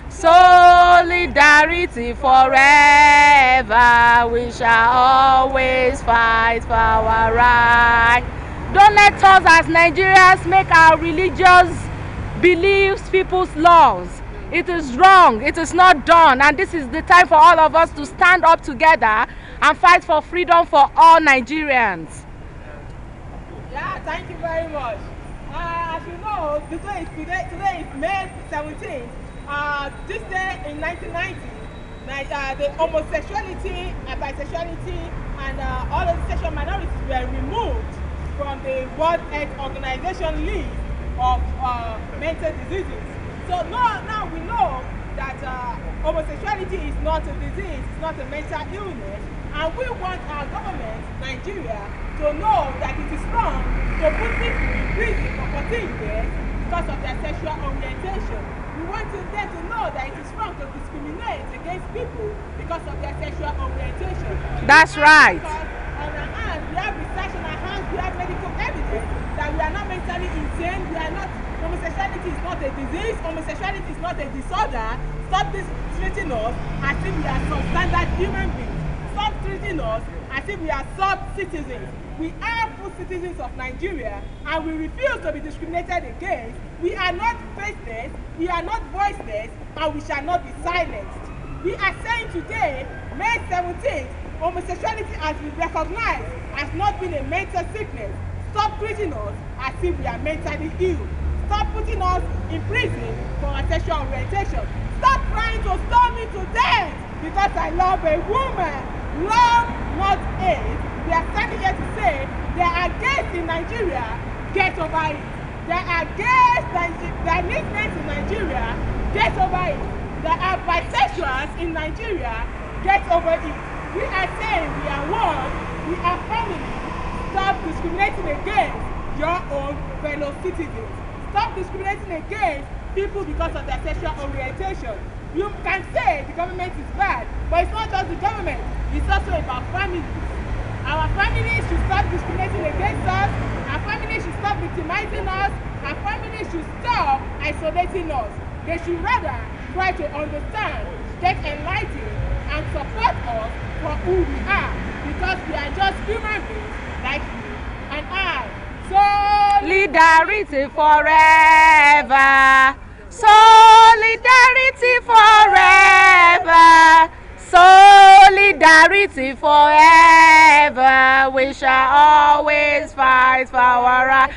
Solidarity forever. We shall always fight for our right. Don't let us as Nigerians make our religious beliefs people's laws. It is wrong. It is not done. And this is the time for all of us to stand up together and fight for freedom for all Nigerians. Yeah, thank you very much. As you know, today is May 17th. This day in 1990, the homosexuality and bisexuality and all of the sexual minorities were removed from the World Health Organization list of mental diseases. So now we know that homosexuality is not a disease, it's not a mental illness, and we want our government, Nigeria, to know that it is wrong to put people in prison for 14 years because of their sexual orientation. We want them to know that it is wrong to discriminate against people because of their sexual orientation. That's right. On our hands, we have research on our hands, we have medical evidence that we are not mentally insane, we are not, homosexuality is not a disease, homosexuality is not a disorder. Stop treating us as if we are substandard human beings. Stop treating us as if we are sub-citizens. We are full citizens of Nigeria and we refuse to be discriminated against. We are not faceless, we are not voiceless, and we shall not be silenced. We are saying today, May 17th, homosexuality has been recognized as not being a mental sickness. Stop treating us as if we are mentally ill. Stop putting us in prison for our sexual orientation. Stop trying to stone me to death because I love a woman. Love, not hate. We are standing here to say there are gays in Nigeria, get over it. There are gays, there are lesbians in Nigeria, get over it. There are bisexuals in Nigeria, get over it. We are saying we are one, we are family. Stop discriminating against your own fellow citizens. Stop discriminating against people because of their sexual orientation. You can say the government is bad, but it's not just the government, it's also about families. Our families should stop discriminating against us, our families should stop victimizing us, our families should stop isolating us. They should rather try to understand, get enlightened, and support us for who we are, because we are just human beings like you and I. Solidarity forever. Solidarity forever. Solidarity forever. We shall always fight for our rights.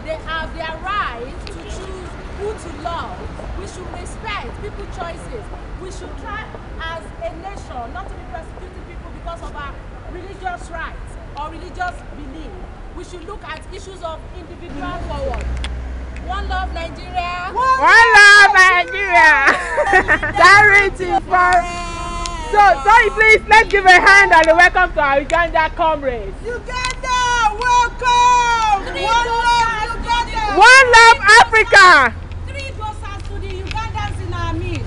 They have their right to choose who to love. We should respect people's choices. We should try as a nation not to be persecuting people because of our religious rights or religious belief. We should look at issues of individual forward. One love Nigeria. One love Nigeria. Charity for. So, sorry, please, let's give a hand and a welcome to our Uganda comrades. Uganda, welcome! One love Uganda! One love Africa! 3 doses to the Ugandans in our midst.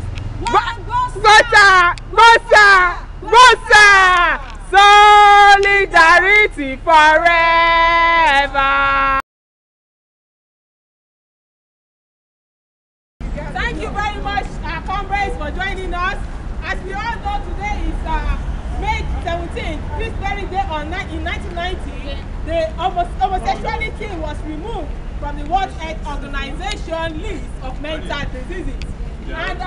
Bosa! Solidarity forever! Thank you very much, our comrades, for joining us. As we all know, today is May 17th, this very day in 1990, the homosexuality was removed from the World Health Organization list of mental diseases. And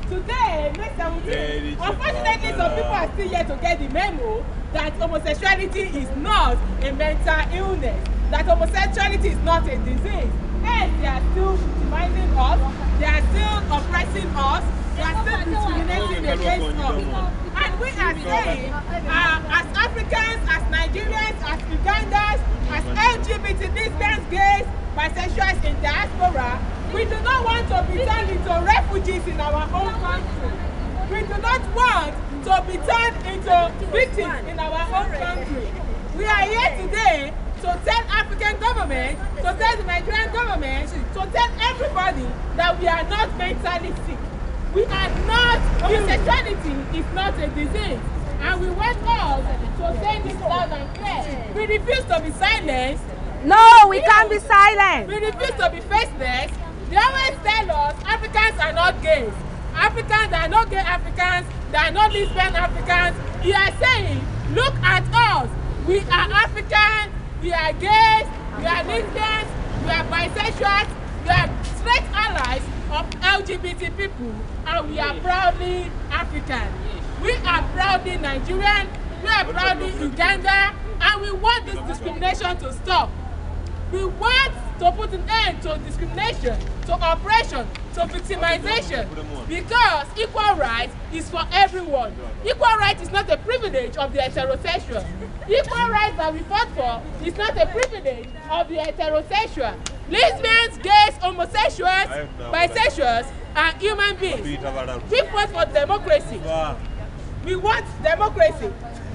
today, May 17th, unfortunately, some people are still yet to get the memo that homosexuality is not a mental illness, that homosexuality is not a disease. Yes, they are still victimizing us, they are still oppressing us, they are still discriminating against us. And we are saying, as Africans, as Nigerians, as Ugandans, as LGBT lesbians, gays, bisexuals in diaspora, we do not want to be turned into refugees in our own country. We do not want to be turned into victims in our own country. We are here today to tell African government, to tell the Nigerian government, to tell everybody that we are not mentally sick. We are not, homosexuality is not a disease. And we want us to say this loud and clear. We refuse to be silenced. No, we can't be silent. We refuse to be faceless. They always tell us Africans are not gays. Africans are not gay Africans. They are not lesbian Africans. You are saying, look at us. We are Africans. We are gays. We are lesbians. We are bisexuals. We are straight allies of LGBT people, and we are proudly African. We are proudly Nigerian. We are proudly Uganda, and we want this discrimination to stop. We want to put an end to discrimination, to oppression, to victimization, because equal rights is for everyone. Equal rights is not a privilege of the heterosexual. Equal rights that we fought for is not a privilege of the heterosexual. Lesbians, gays, homosexuals, bisexuals are human beings. We fought for democracy. We want democracy.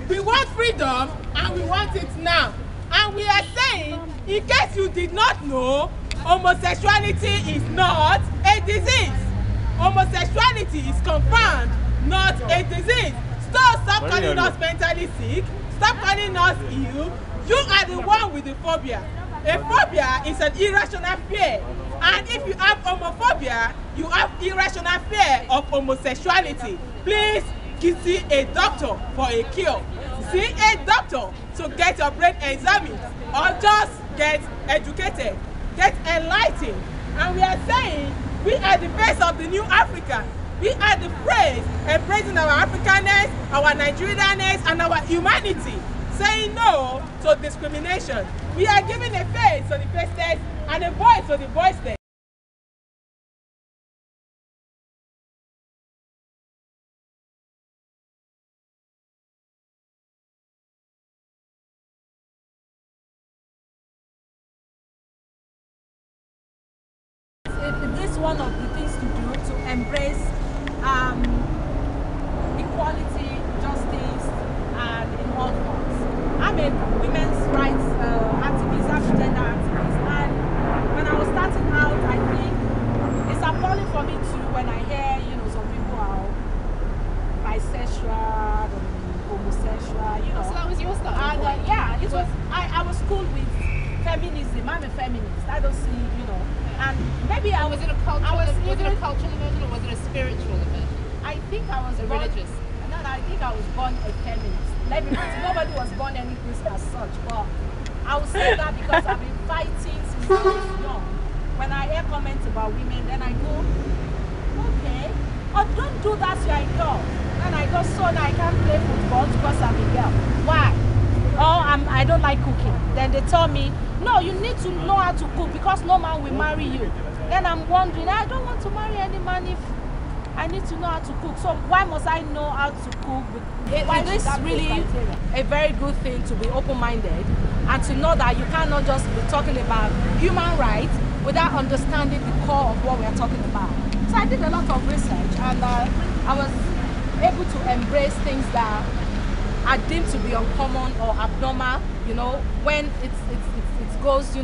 We want freedom, and we want it now. And we are saying, in case you did not know, homosexuality is not a disease. Homosexuality is confirmed, not a disease. Stop calling us mentally sick. Stop calling us ill. You are the one with the phobia. A phobia is an irrational fear. And if you have homophobia, you have irrational fear of homosexuality. Please see a doctor for a cure. See a doctor to get your brain examined, or just get educated, get enlightened. And we are saying we are the face of the new Africa. We are the phrase embracing our Africanness, our Nigerianness, and our humanity, saying no to discrimination. We are giving a face to the faceless and a voice to the voiceless. This is one of the things to do, to embrace equality, justice, and in all forms. I'm a women's rights activist, I'm a gender activist, and when I was starting out, I think it's appalling for me too when I hear, some people are bisexual, homosexual, So that was your start? And yeah, it was. I was schooled with feminism. I'm a feminist. I don't see, and maybe was it a cultural event or was it a spiritual event? I think I was religious. No, I think I was born a feminist. Let me put it, nobody was born any Christ as such, but I would say that because I've been fighting since I was young. When I hear comments about women, then I go, okay, oh, don't do that, you're a girl. Then I go, so now I can't play football because I'm a girl. Why? Oh, I don't like cooking. Then they tell me, no, you need to know how to cook because no man will marry you. Then I'm wondering, I don't want to marry any man if I need to know how to cook. So why must I know how to cook? It is really a very good thing to be open-minded and to know that you cannot just be talking about human rights without understanding the core of what we are talking about. So I did a lot of research, and I was able to embrace things that are deemed to be uncommon or abnormal, when it goes,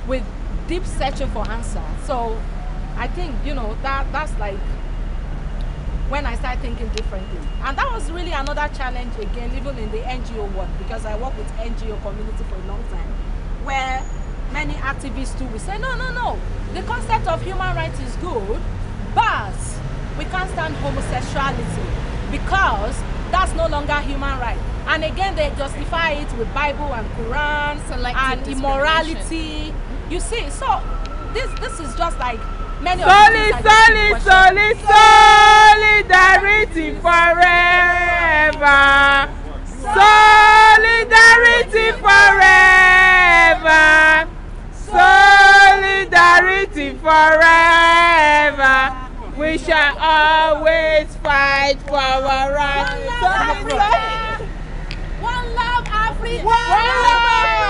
with deep searching for answers. So I think, that's like when I started thinking differently. And that was really another challenge again, even in the NGO work, because I work with NGO community for a long time, where many activists too will say, no, the concept of human rights is good, but we can't stand homosexuality because that's no longer human right. And again, they justify it with Bible and Quran and immorality. You see, so this is just like many of the solidarity forever. Solidarity forever. Solidarity forever. We shall always fight for our rights. One love, Africa. One love.